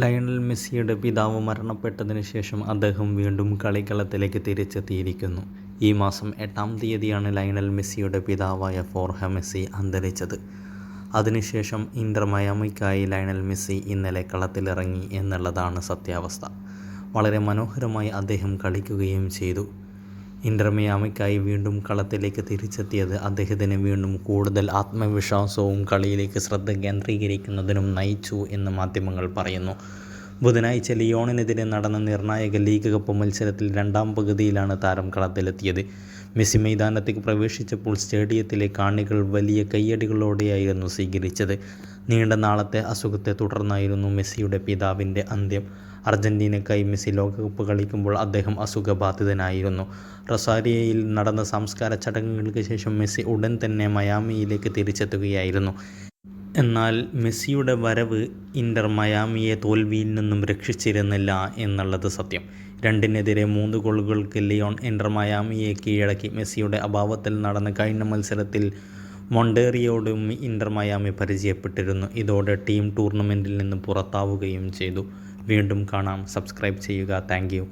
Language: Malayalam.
ലയണൽ മെസ്സിയുടെ പിതാവ് മരണപ്പെട്ടതിന് ശേഷം അദ്ദേഹം വീണ്ടും കളിക്കളത്തിലേക്ക് തിരിച്ചെത്തിയിരിക്കുന്നു. ഈ മാസം 8-ാം തീയതിയാണ് ലയണൽ മെസ്സിയുടെ പിതാവായ ഫോർഹെ മെസ്സി അന്തരിച്ചത്. അതിനുശേഷം ഇന്റർ മയാമിക്കായി ലയണൽ മെസ്സി ഇന്നലെ കളത്തിലിറങ്ങി എന്നുള്ളതാണ് സത്യാവസ്ഥ. വളരെ മനോഹരമായി അദ്ദേഹം കളിക്കുകയും ചെയ്തു. ഇന്റർ മയാമിക്കായി വീണ്ടും കളത്തിലേക്ക് തിരിച്ചെത്തിയത് അദ്ദേഹത്തിന് വീണ്ടും കൂടുതൽ ആത്മവിശ്വാസവും കളിയിലേക്ക് ശ്രദ്ധ കേന്ദ്രീകരിക്കുന്നതിനും നയിച്ചു എന്ന് മാധ്യമങ്ങൾ പറയുന്നു. ബുധനാഴ്ച ലിയോണിനെതിരെ നടന്ന നിർണായക ലീഗ് കപ്പ് മത്സരത്തിൽ 2-ാം പകുതിയിലാണ് താരം കളത്തിലെത്തിയത്. മെസ്സി മൈതാനത്തേക്ക് പ്രവേശിച്ചപ്പോൾ സ്റ്റേഡിയത്തിലെ കാണികൾ വലിയ കയ്യടികളോടെയായിരുന്നു സ്വീകരിച്ചത്. നീണ്ട നാളത്തെ അസുഖത്തെ തുടർന്നായിരുന്നു മെസ്സിയുടെ പിതാവിൻ്റെ അന്ത്യം. അർജന്റീനയ്ക്കായി മെസ്സി ലോകകപ്പ് കളിക്കുമ്പോൾ അദ്ദേഹം അസുഖബാധിതനായിരുന്നു. റൊസാരിയോയിൽ നടന്ന സംസ്കാര ചടങ്ങുകൾക്ക് ശേഷം മെസ്സി ഉടൻ തന്നെ മയാമിയിലേക്ക് തിരിച്ചെത്തുകയായിരുന്നു. എന്നാൽ മെസ്സിയുടെ വരവ് ഇന്റർ മയാമിയെ തോൽവിയിൽ നിന്നും രക്ഷിച്ചിരുന്നില്ല എന്നുള്ളത് സത്യം. 2-3 ഗോളുകൾക്ക് ലിയോൺ ഇന്റർ മയാമിയെ കീഴടക്കി. മെസ്സിയുടെ അഭാവത്തിൽ നടന്ന കഴിഞ്ഞ മത്സരത്തിൽ മൊണ്ടേറിയോടും ഇന്റർ മയാമി പരാജയപ്പെട്ടിരുന്നു. ഇതോടെ ടീം ടൂർണമെൻറ്റിൽ നിന്ന് പുറത്താവുകയും ചെയ്തു. വീണ്ടും കാണാം. സബ്സ്ക്രൈബ് ചെയ്യുക. Thank you.